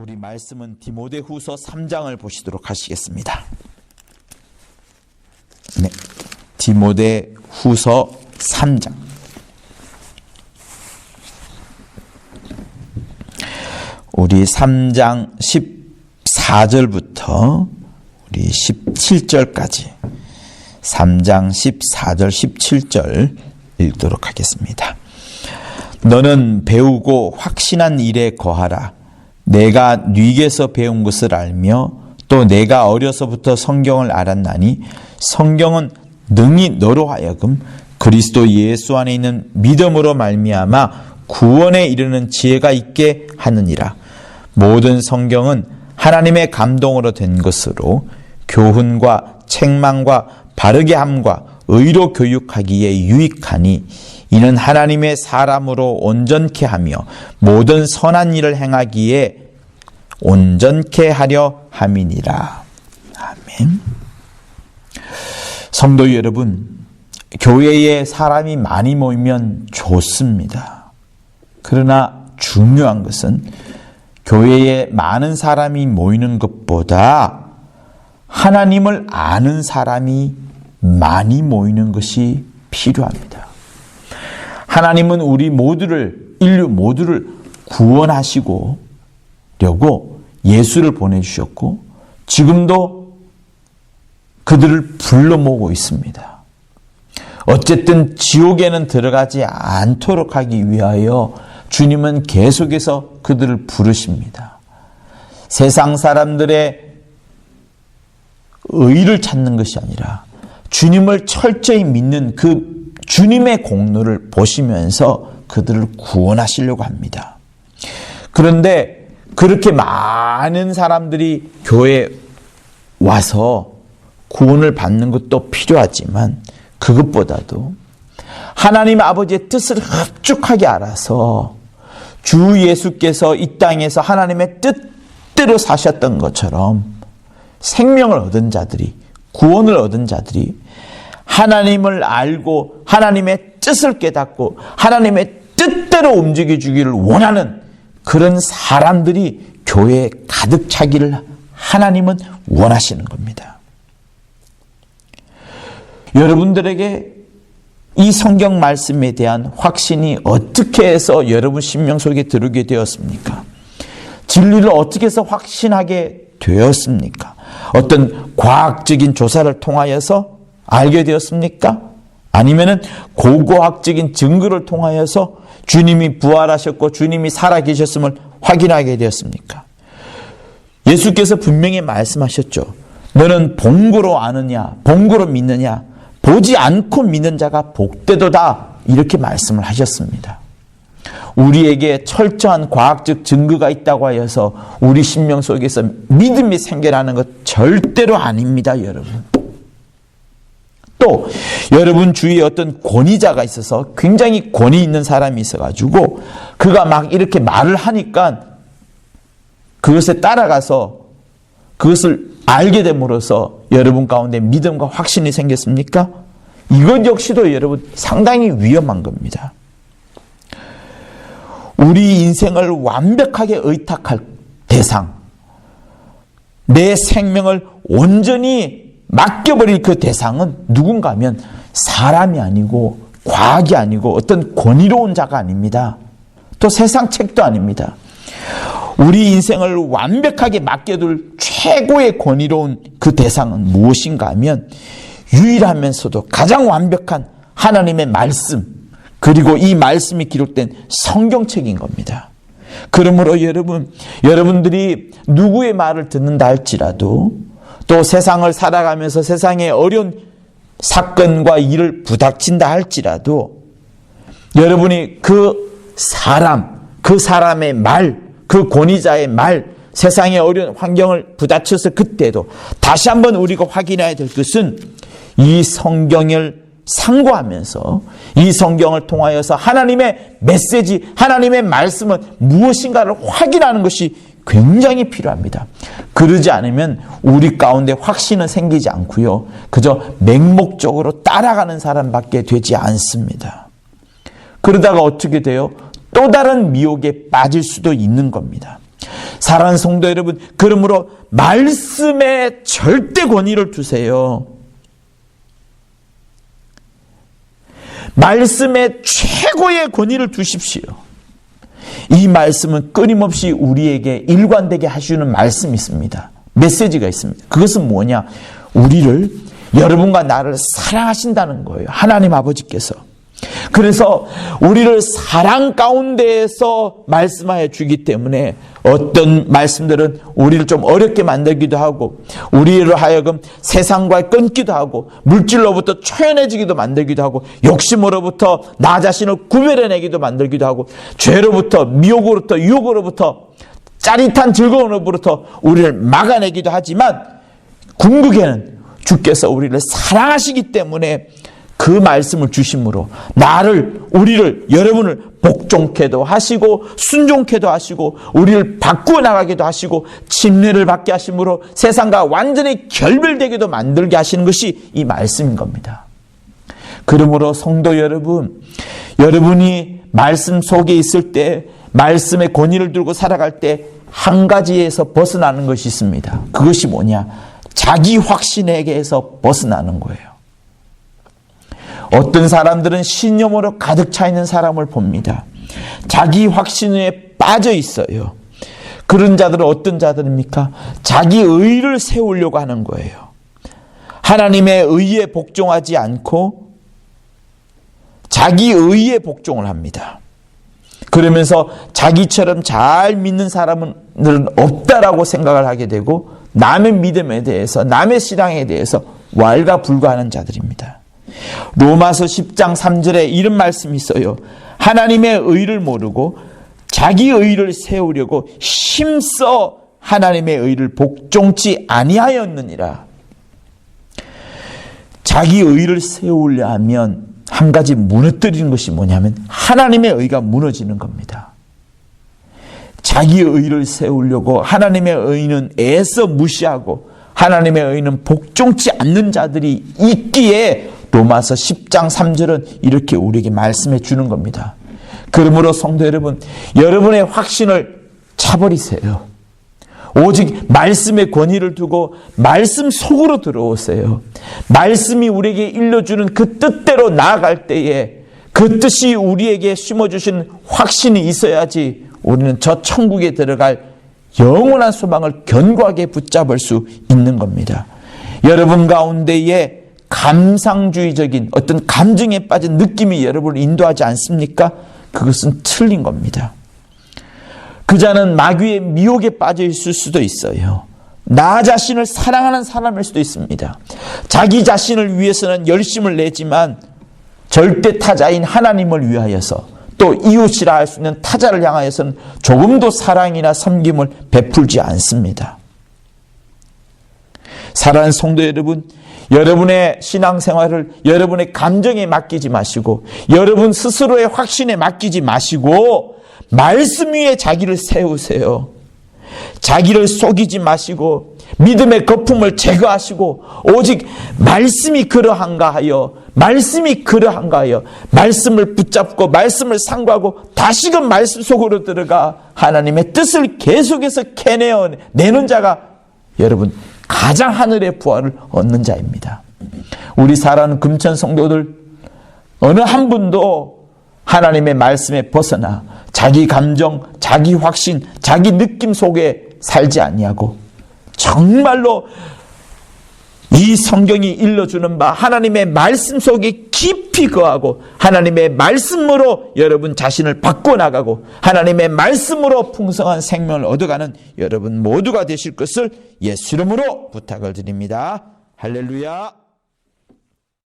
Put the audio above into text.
우리 말씀은 디모데후서 3장을 보시도록 하시겠습니다. 네, 디모데후서 3장. 우리 3장 14절부터 우리 17절까지 3장 14절 17절 읽도록 하겠습니다. 너는 배우고 확신한 일에 거하라. 내가 네게서 배운 것을 알며 또 내가 어려서부터 성경을 알았나니 성경은 능히 너로 하여금 그리스도 예수 안에 있는 믿음으로 말미암아 구원에 이르는 지혜가 있게 하느니라. 모든 성경은 하나님의 감동으로 된 것으로 교훈과 책망과 바르게 함과 의로 교육하기에 유익하니 이는 하나님의 사람으로 온전케 하며 모든 선한 일을 행하기에 온전케 하려 함이니라. 아멘. 성도 여러분, 교회에 사람이 많이 모이면 좋습니다. 그러나 중요한 것은 교회에 많은 사람이 모이는 것보다 하나님을 아는 사람이 많이 모이는 것이 필요합니다. 하나님은 우리 모두를, 인류 모두를 구원하시려고 예수를 보내주셨고 지금도 그들을 불러 모으고 있습니다. 어쨌든 지옥에는 들어가지 않도록 하기 위하여 주님은 계속해서 그들을 부르십니다. 세상 사람들의 의를 찾는 것이 아니라 주님을 철저히 믿는 그 주님의 공로를 보시면서 그들을 구원하시려고 합니다. 그런데 그렇게 많은 사람들이 교회에 와서 구원을 받는 것도 필요하지만 그것보다도 하나님 아버지의 뜻을 흡족하게 알아서 주 예수께서 이 땅에서 하나님의 뜻대로 사셨던 것처럼 생명을 얻은 자들이, 구원을 얻은 자들이 하나님을 알고 하나님의 뜻을 깨닫고 하나님의 뜻대로 움직여주기를 원하는 그런 사람들이 교회에 가득 차기를 하나님은 원하시는 겁니다. 여러분들에게 이 성경 말씀에 대한 확신이 어떻게 해서 여러분 심령 속에 들어오게 되었습니까? 진리를 어떻게 해서 확신하게 되었습니까? 어떤 과학적인 조사를 통하여서 알게 되었습니까? 아니면은 고고학적인 증거를 통하여서 주님이 부활하셨고 주님이 살아계셨음을 확인하게 되었습니까? 예수께서 분명히 말씀하셨죠. 너는 본고로 아느냐, 본고로 믿느냐, 보지 않고 믿는 자가 복되도다, 이렇게 말씀을 하셨습니다. 우리에게 철저한 과학적 증거가 있다고 하여서 우리 심령 속에서 믿음이 생겨나는 것 절대로 아닙니다, 여러분. 또 여러분 주위에 어떤 권위자가 있어서 굉장히 권위 있는 사람이 있어가지고 그가 막 이렇게 말을 하니까 그것에 따라가서 그것을 알게 됨으로써 여러분 가운데 믿음과 확신이 생겼습니까? 이것 역시도 여러분 상당히 위험한 겁니다. 우리 인생을 완벽하게 의탁할 대상, 내 생명을 온전히 맡겨버릴 그 대상은 누군가 하면 사람이 아니고 과학이 아니고 어떤 권위로운 자가 아닙니다. 또 세상 책도 아닙니다. 우리 인생을 완벽하게 맡겨둘 최고의 권위로운 그 대상은 무엇인가 하면 유일하면서도 가장 완벽한 하나님의 말씀, 그리고 이 말씀이 기록된 성경책인 겁니다. 그러므로 여러분들이 누구의 말을 듣는다 할지라도 또 세상을 살아가면서 세상의 어려운 사건과 일을 부닥친다 할지라도 여러분이 그 사람의 말, 그 권위자의 말, 세상의 어려운 환경을 부닥쳐서 그때도 다시 한번 우리가 확인해야 될 것은 이 성경을 상고하면서 이 성경을 통하여서 하나님의 메시지, 하나님의 말씀은 무엇인가를 확인하는 것이 굉장히 필요합니다. 그러지 않으면 우리 가운데 확신은 생기지 않고요. 그저 맹목적으로 따라가는 사람밖에 되지 않습니다. 그러다가 어떻게 돼요? 또 다른 미혹에 빠질 수도 있는 겁니다. 사랑하는 성도 여러분, 그러므로 말씀에 절대 권위를 두세요. 말씀에 최고의 권위를 두십시오. 이 말씀은 끊임없이 우리에게 일관되게 하시는 말씀이 있습니다. 메시지가 있습니다. 그것은 뭐냐? 우리를, 여러분과 나를 사랑하신다는 거예요. 하나님 아버지께서. 그래서 우리를 사랑 가운데에서 말씀하여 주기 때문에 어떤 말씀들은 우리를 좀 어렵게 만들기도 하고, 우리를 하여금 세상과 끊기도 하고, 물질로부터 초연해지기도 만들기도 하고, 욕심으로부터 나 자신을 구별해내기도 만들기도 하고, 죄로부터, 미혹으로부터, 유혹으로부터, 짜릿한 즐거움으로부터 우리를 막아내기도 하지만, 궁극에는 주께서 우리를 사랑하시기 때문에 그 말씀을 주심으로 나를, 우리를, 여러분을 복종케도 하시고 순종케도 하시고 우리를 바꾸어 나가기도 하시고 침례를 받게 하심으로 세상과 완전히 결별되게도 만들게 하시는 것이 이 말씀인 겁니다. 그러므로 성도 여러분, 여러분이 말씀 속에 있을 때, 말씀의 권위를 들고 살아갈 때 한 가지에서 벗어나는 것이 있습니다. 그것이 뭐냐? 자기 확신에게서 벗어나는 거예요. 어떤 사람들은 신념으로 가득 차 있는 사람을 봅니다. 자기 확신에 빠져 있어요. 그런 자들은 어떤 자들입니까? 자기 의를 세우려고 하는 거예요. 하나님의 의에 복종하지 않고 자기 의에 복종을 합니다. 그러면서 자기처럼 잘 믿는 사람은 없다라고 생각을 하게 되고, 남의 믿음에 대해서, 남의 신앙에 대해서 왈가불가하는 자들입니다. 로마서 10장 3절에 이런 말씀이 있어요. 하나님의 의를 모르고 자기 의를 세우려고 힘써 하나님의 의를 복종치 아니하였느니라. 자기 의를 세우려 하면 한 가지 무너뜨리는 것이 뭐냐면 하나님의 의가 무너지는 겁니다. 자기 의를 세우려고 하나님의 의는 애써 무시하고 하나님의 의는 복종치 않는 자들이 있기에 로마서 10장 3절은 이렇게 우리에게 말씀해 주는 겁니다. 그러므로 성도 여러분, 여러분의 확신을 차버리세요. 오직 말씀의 권위를 두고 말씀 속으로 들어오세요. 말씀이 우리에게 일러주는 그 뜻대로 나아갈 때에 그 뜻이 우리에게 심어주신 확신이 있어야지 우리는 저 천국에 들어갈 영원한 소망을 견고하게 붙잡을 수 있는 겁니다. 여러분 가운데에 감상주의적인 어떤 감정에 빠진 느낌이 여러분을 인도하지 않습니까? 그것은 틀린 겁니다. 그 자는 마귀의 미혹에 빠져 있을 수도 있어요. 나 자신을 사랑하는 사람일 수도 있습니다. 자기 자신을 위해서는 열심을 내지만 절대 타자인 하나님을 위하여서 또 이웃이라 할 수 있는 타자를 향하여서는 조금도 사랑이나 섬김을 베풀지 않습니다. 사랑하는 성도 여러분, 여러분의 신앙생활을 여러분의 감정에 맡기지 마시고 여러분 스스로의 확신에 맡기지 마시고 말씀 위에 자기를 세우세요. 자기를 속이지 마시고 믿음의 거품을 제거하시고 오직 말씀이 그러한가 하여 말씀을 붙잡고 말씀을 상고하고 다시금 말씀 속으로 들어가 하나님의 뜻을 계속해서 캐내는 자가 여러분 가장 하늘의 부활을 얻는 자입니다. 우리 사랑하는 금천 성도들 어느 한 분도 하나님의 말씀에 벗어나 자기 감정, 자기 확신, 자기 느낌 속에 살지 아니하고 정말로 이 성경이 일러주는 바 하나님의 말씀 속에 깊이 거하고 하나님의 말씀으로 여러분 자신을 바꿔나가고 하나님의 말씀으로 풍성한 생명을 얻어가는 여러분 모두가 되실 것을 예수 이름으로 부탁을 드립니다. 할렐루야.